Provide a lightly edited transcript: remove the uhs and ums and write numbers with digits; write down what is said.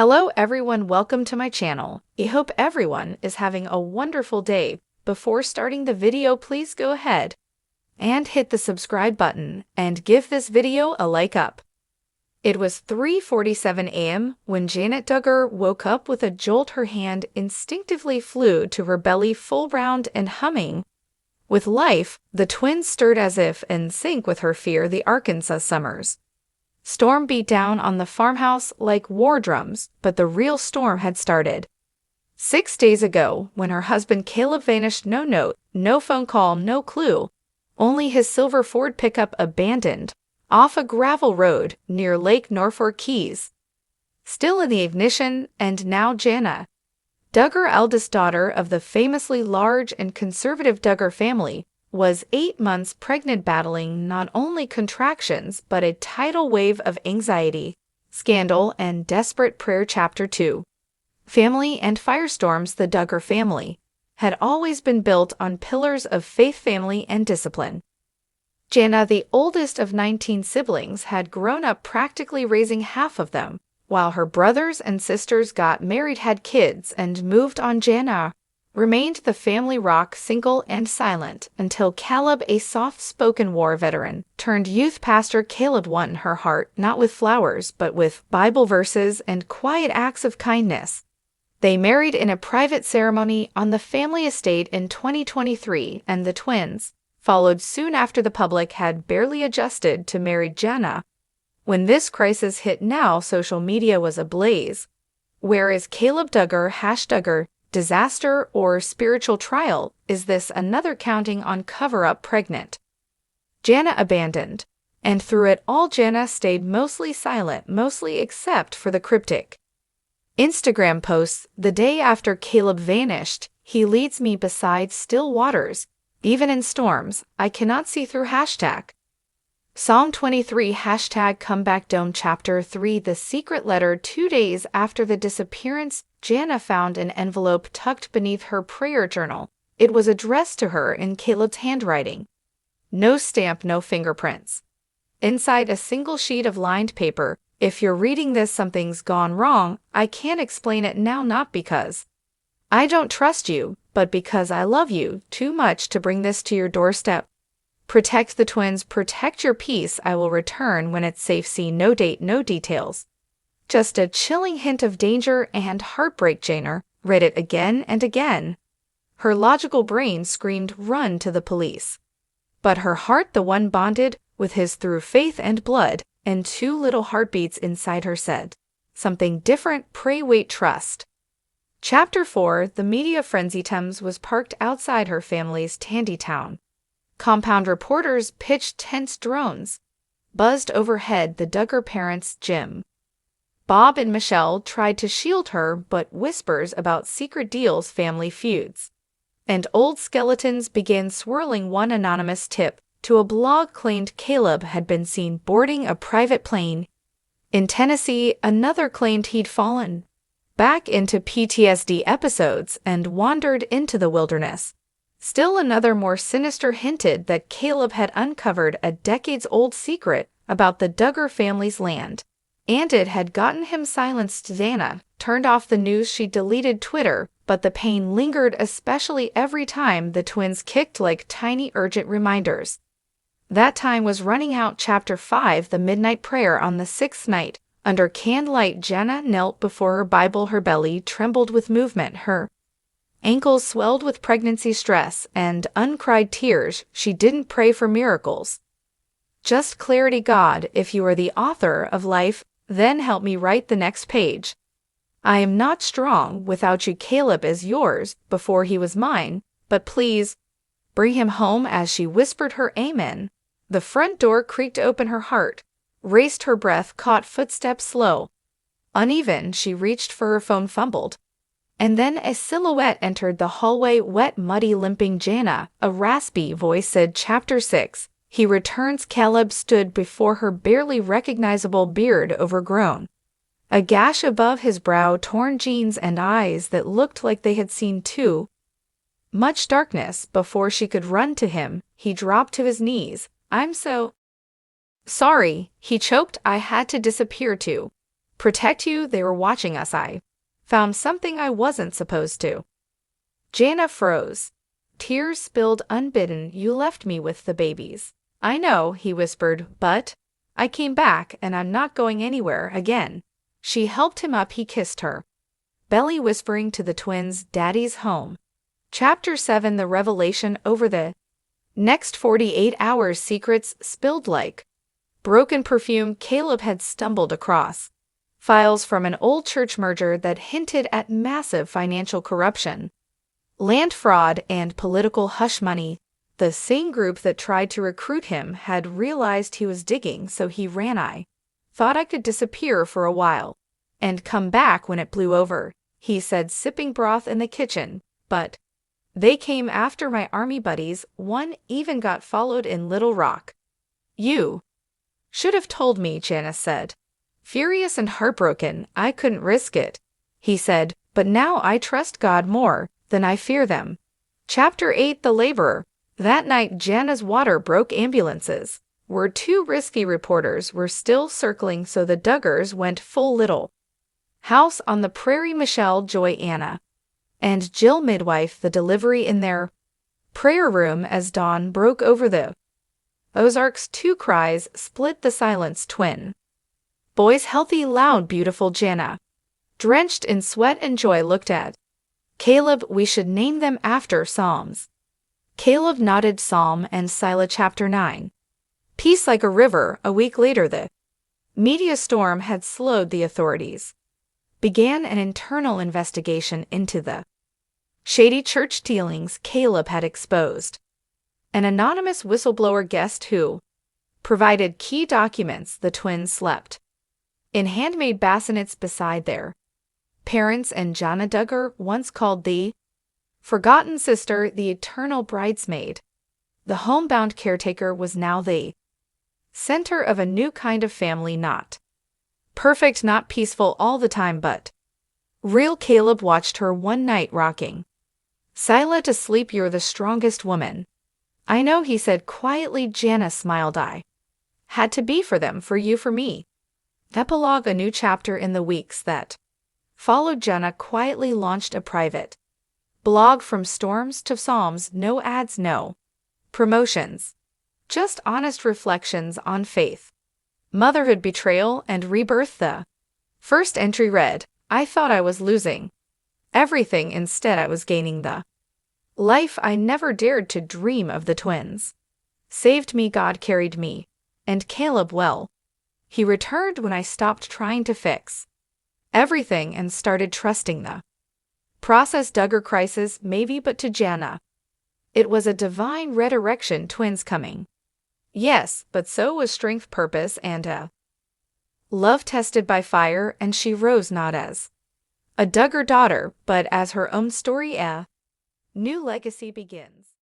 Hello everyone, welcome to my channel. I hope everyone is having a wonderful day. Before starting the video, please go ahead and hit the subscribe button and give this video a like up. It was 3:47 a.m. when Jana Duggar woke up with a jolt. Her hand instinctively flew to her belly, full round and humming. With life, the twins stirred as if in sync with her fear. The Arkansas summers storm beat down on the farmhouse like war drums, but the real storm had started 6 days ago when her husband Caleb vanished. No note, no phone call, no clue. Only his silver Ford pickup abandoned off a gravel road near Lake Norfolk Keys. Still in the ignition, and now Jana Duggar, eldest daughter of the famously large and conservative Duggar family, was 8 months pregnant, battling not only contractions but a tidal wave of anxiety, scandal, and desperate prayer. Chapter 2. Family and firestorms. The Duggar family had always been built on pillars of faith, family, and discipline. Jana, the oldest of 19 siblings, had grown up practically raising half of them, while her brothers and sisters got married, had kids, and moved on. Jana remained the family rock, single and silent, until Caleb, a soft-spoken war veteran turned youth pastor, Caleb won her heart not with flowers but with Bible verses and quiet acts of kindness. They married in a private ceremony on the family estate in 2023, and the twins followed soon after. The public had barely adjusted to married Jana when this crisis hit. Now social media was ablaze. Where is Caleb Duggar? #Duggar disaster or spiritual trial? Is this another counting on cover-up? Pregnant Jana abandoned, and through it all Jana stayed mostly silent, mostly except for the cryptic Instagram posts the day after Caleb vanished. He leads me beside still waters, even in storms. I cannot see through. Psalm 23 #Comeback Dome. Chapter 3. The secret letter. 2 days after the disappearance, Jana found an envelope tucked beneath her prayer journal. It was addressed to her in Caleb's handwriting. No stamp, no fingerprints. Inside, a single sheet of lined paper. If you're reading this, something's gone wrong. I can't explain it now, not because I don't trust you, but because I love you too much to bring this to your doorstep. Protect the twins, protect your peace. I will return when it's safe. See no date, no details. Just a chilling hint of danger and heartbreak. Jana read it again and again. Her logical brain screamed, run to the police. But her heart, the one bonded with his through faith and blood, and 2 little heartbeats inside her, said something different. Pray, wait, trust. Chapter 4. The media frenzy. Thames was parked outside her family's Tandytown compound. Reporters pitched tense. Drones buzzed overhead. The Duggar parents, Jim, Bob, and Michelle, tried to shield her, but whispers about secret deals, family feuds, and old skeletons began swirling. One anonymous tip to a blog claimed Caleb had been seen boarding a private plane in Tennessee. Another claimed he'd fallen back into PTSD episodes and wandered into the wilderness. Still another, more sinister, hinted that Caleb had uncovered a decades-old secret about the Duggar family's land, and it had gotten him silenced. Jana turned off the news. She deleted Twitter, but the pain lingered, especially every time the twins kicked like tiny urgent reminders. That time was running out. Chapter 5. The midnight prayer. On the 6th night, under candlelight, Jana knelt before her Bible. Her belly trembled with movement, her ankles swelled with pregnancy stress and uncried tears. She didn't pray for miracles, just clarity. God, if you are the author of life, then help me write the next page. I am not strong without you. Caleb is yours before he was mine, but please bring him home. As she whispered her amen, the front door creaked open. Her heart raced, her breath caught footsteps, slow, uneven. She reached for her phone, fumbled, and then a silhouette entered the hallway, wet, muddy, limping. Jana, a raspy voice said. Chapter 6. He returns. Caleb stood before her, barely recognizable, beard overgrown, a gash above his brow, torn jeans, and eyes that looked like they had seen too much darkness. Before she could run to him, he dropped to his knees. I'm so sorry, he choked. I had to disappear too. Protect you, they were watching us. I found something I wasn't supposed to. Jana froze. Tears spilled unbidden. You left me with the babies. I know, he whispered, but I came back and I'm not going anywhere again. She helped him up. He kissed her belly, whispering to the twins, Daddy's home. Chapter 7. The revelation. Over the next 48 hours, secrets spilled like broken perfume. Caleb had stumbled across files from an old church merger that hinted at massive financial corruption, land fraud, and political hush money. The same group that tried to recruit him had realized he was digging, so he ran. I thought I could disappear for a while and come back when it blew over, he said, sipping broth in the kitchen. But they came after my army buddies. One even got followed in Little Rock. You should have told me, Jana said. Furious and heartbroken, I couldn't risk it, he said, but now I trust God more than I fear them. Chapter 8. The laborer. That night, Jana's water broke. Ambulances were too risky. Reporters were still circling, so the Duggars went full Little House on the Prairie. Michelle, Joy, Anna, and Jill midwife the delivery in their prayer room as dawn broke over the Ozarks. Two cries split the silence. Twin boys, healthy, loud, beautiful. Jana, drenched in sweat and joy, looked at Caleb. We should name them after psalms. Caleb nodded. Psalm and Sila. Chapter 9. Peace like a river. A week later, the media storm had slowed. The authorities began an internal investigation into the shady church dealings Caleb had exposed. An anonymous whistleblower guest who provided key documents. The twins slept in handmade bassinets beside their parents, and Jana Duggar, once called the forgotten sister, the eternal bridesmaid, the homebound caretaker, was now the center of a new kind of family. Not perfect, not peaceful all the time, but real. Caleb watched her one night rocking Sila to sleep. You're the strongest woman I know, he said quietly. Jana smiled. I had to be for them, for you, for me. Epilogue. A new chapter. In the weeks that followed, Jana quietly launched a private blog. From storms to psalms, no ads, no promotions, just honest reflections on faith, motherhood, betrayal, and rebirth. The first entry read, I thought I was losing everything. Instead, I was gaining the life I never dared to dream of. The twins saved me. God carried me. And Caleb, well, he returned when I stopped trying to fix everything and started trusting the process. Duggar crisis, maybe, but to Jana, it was a divine resurrection. Twins coming. Yes, but so was strength, purpose, and a love tested by fire, and she rose not as a Duggar daughter, but as her own story. A new legacy begins.